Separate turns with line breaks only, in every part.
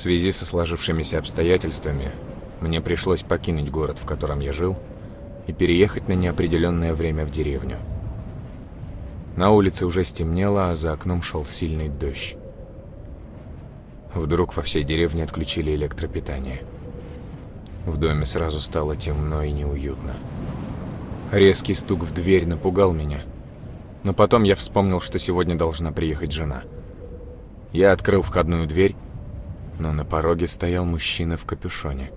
связи со сложившимися обстоятельствами мне пришлось покинуть город, в котором я жил, и переехать на неопределенное время в деревню. На улице уже стемнело, а за окном шел сильный дождь. Вдруг во всей деревне отключили электропитание. В доме сразу стало темно и неуютно. Резкий стук в дверь напугал меня, но потом я вспомнил, что сегодня должна приехать жена. Я открыл входную дверь, но на пороге стоял мужчина в капюшоне.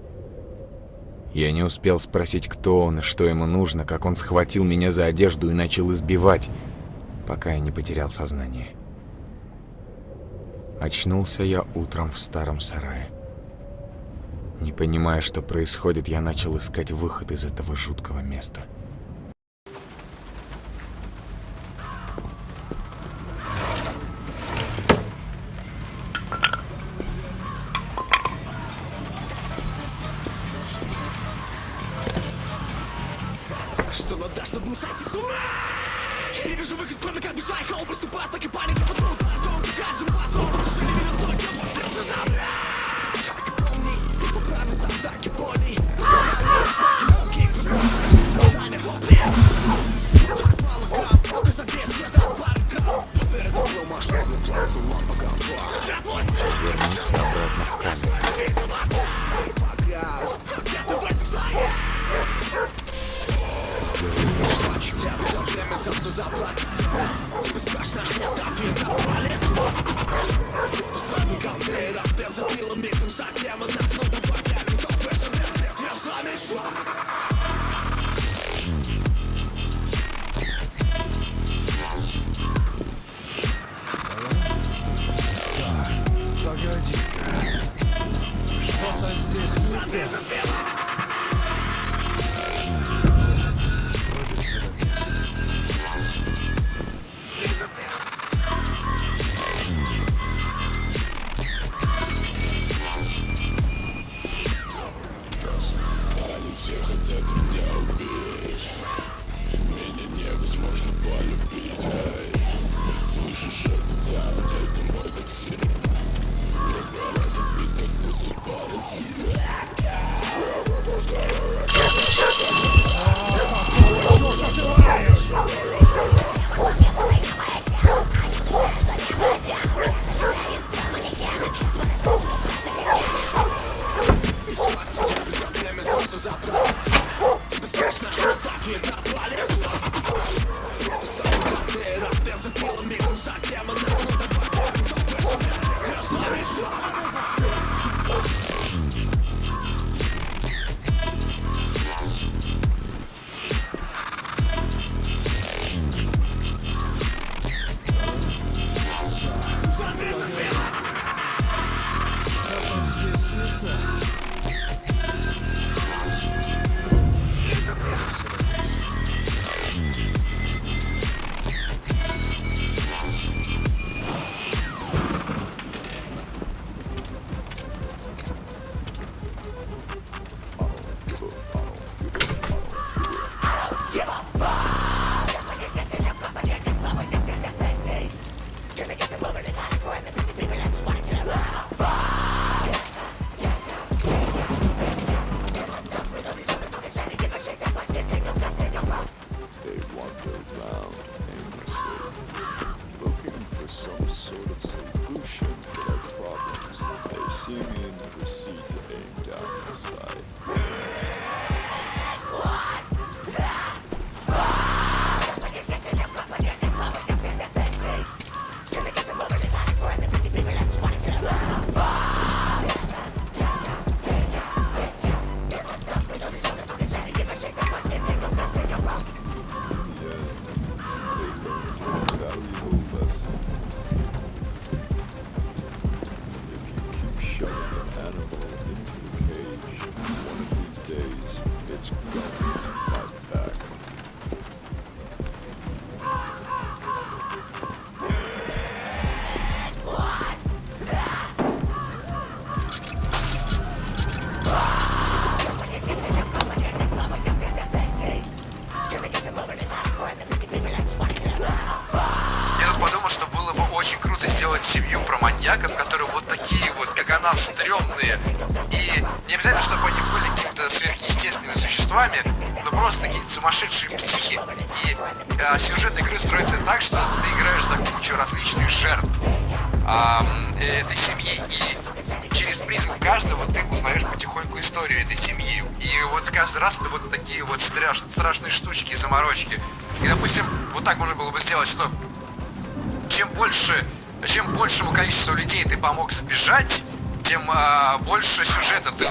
Я не успел спросить, кто он и что ему нужно, как он схватил меня за одежду и начал избивать, пока я не потерял сознание. Очнулся я утром в старом сарае. Не понимая, что происходит, я начал искать выход из этого жуткого места.
Что надо, чтобы не сойти с ума? Я не вижу выход, кроме как бежать. Он поступает, так и паника потом. Что убегать за патрон? Уже не видно столько, может забрать. Как и помни, по правилам атаки боли. Покинуки, сознание хлопли. Так волокам, много завес, я дал 2 грамм. Перед углом масштабный план, с ума по конфликту.
Вернуться обратно в камеру.
Где ты в этих знаешь? Что-то здесь не так.
Очень круто сделать семью про маньяков, которые вот такие вот, как канал стрёмные. И не обязательно, чтобы они были какими-то сверхъестественными существами, но просто какие-то сумасшедшие психи. И сюжет игры строится так, что ты играешь за кучу различных жертв этой семьи. И через призму каждого ты узнаешь потихоньку историю этой семьи. И вот каждый раз это вот такие вот страшные штучки, заморочки. И, допустим, вот так можно было бы сделать, что чем большему количеству людей ты помог сбежать, тем больше сюжета ты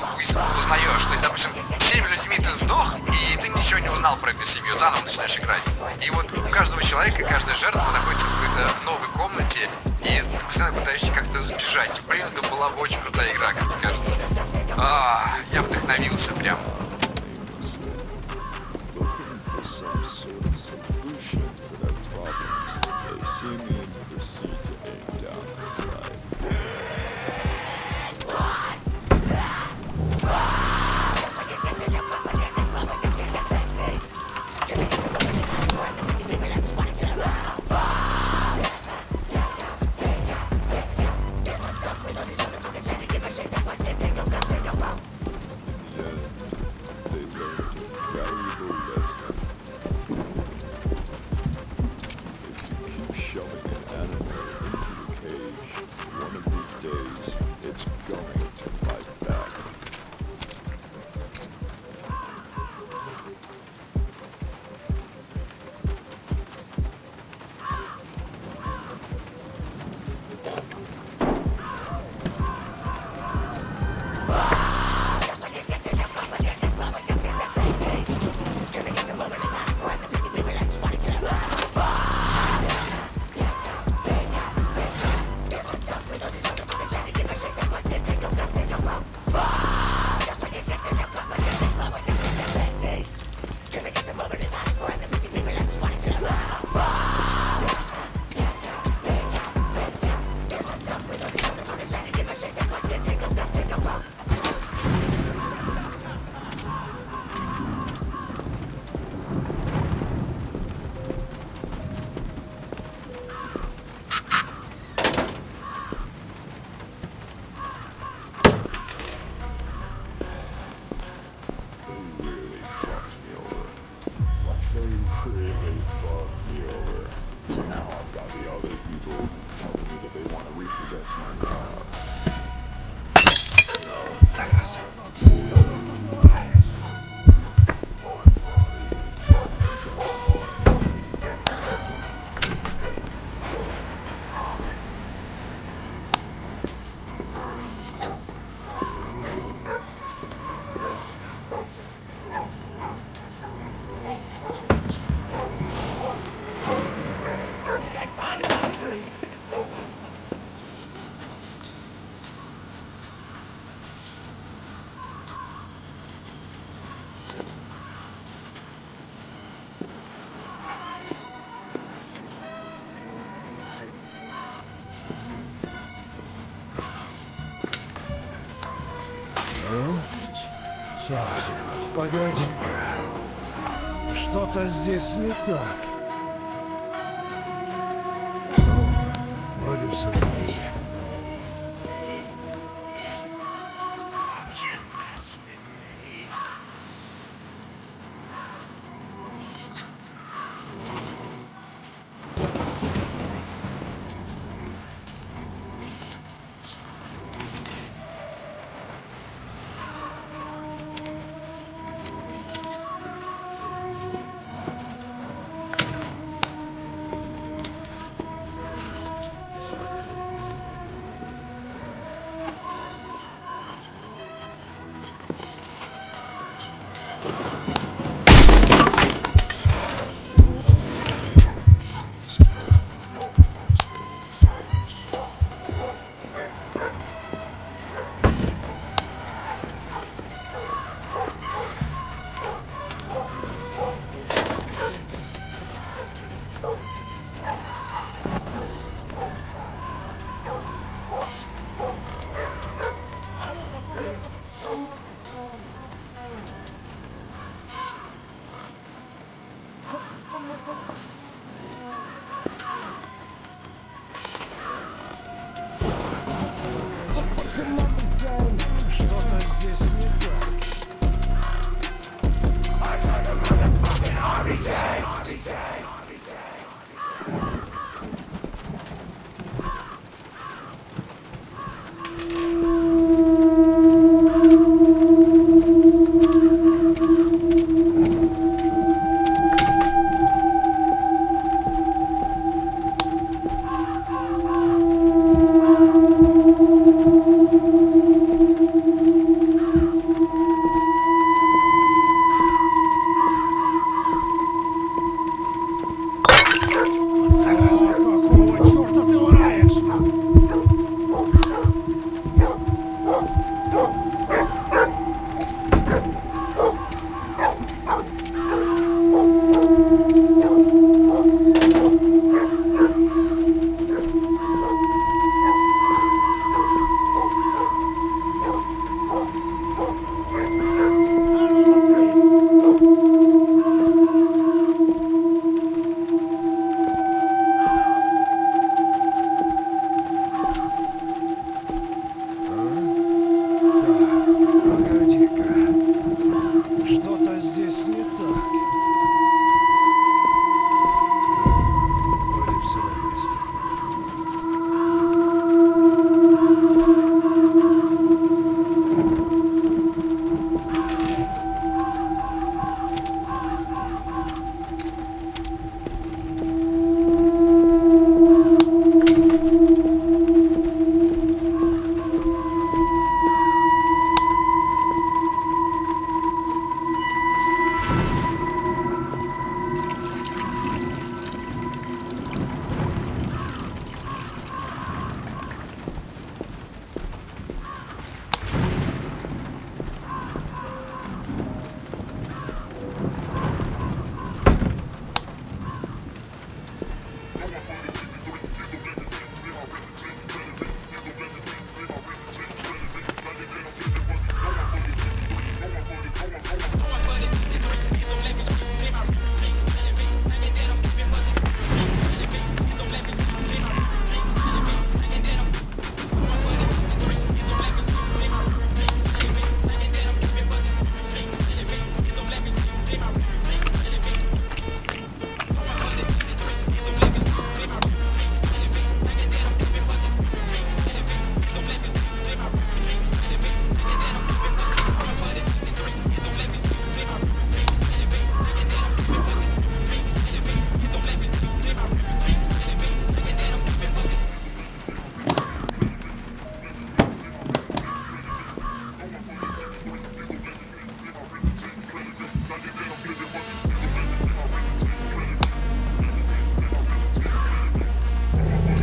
узнаешь. То есть, допустим, 7 людьми ты сдох, и ты ничего не узнал про эту семью, заново начинаешь играть. И вот у каждого человека, каждая жертва находится в какой-то новой комнате, и ты постоянно пытаешься как-то сбежать. Блин, это была бы очень крутая игра, как мне кажется. Я вдохновился прям.
Погоди. Что-то здесь не так. Вроде все на месте.
зараза.
Какого черта ты лаешь? Погоди-ка. Что-то здесь не так. Вроде все на месте.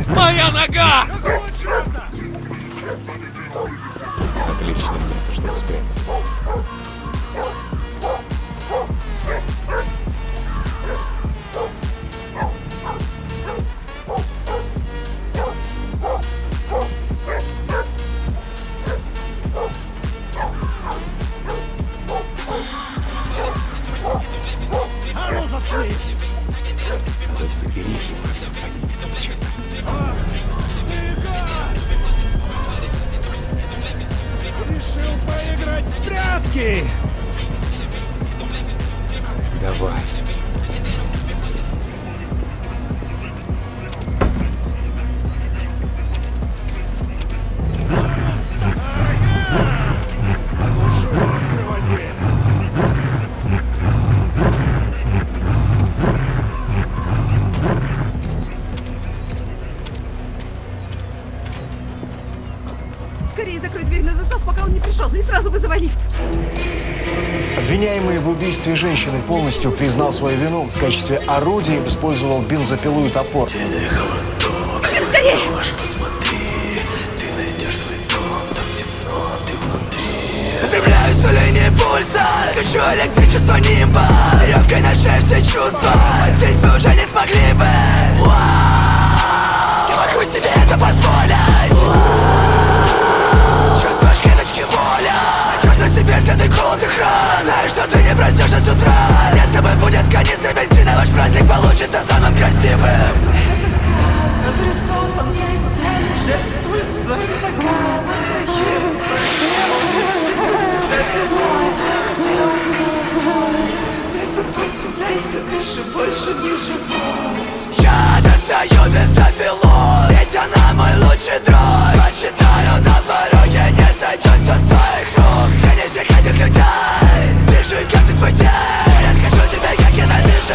Моя нога!
Какого черта?
Отличное место, чтобы спрятаться.
А ну заткнись!
Надо заберите его, когда поднимется на чердак.
Решил поиграть в прятки!
Давай.
Открывай дверь!
Скорее закрой дверь на засов, пока он не пришел, и сразу вызывай лифт.
Обвиняемый в убийстве женщины полностью признал свою вину. В качестве орудия использовал бензопилу и топор.
Пошли скорее!
Выпрямляются линии пульса, хочу электричество нимба. Ревкой на шее все чувства, а здесь вы уже не смогли бы. Не могу себе это позволить. Чувствуешь клеточки воля, найдешь на себе следы голодных ран. Знаешь, что ты не проснешься с утра. Мне с тобой будет канистра бензина, ваш праздник получится самым красивым. Разрисован листами жертвы не сопротивляйся, ты же больше не живой. Я достаю бензопилу, ведь она мой лучший друг. Прочитаю на пороге, не сойдется с твоих рук. Ты не всех этих людей, вижу, как ты свой день. Я скажу тебе, как я ненавижу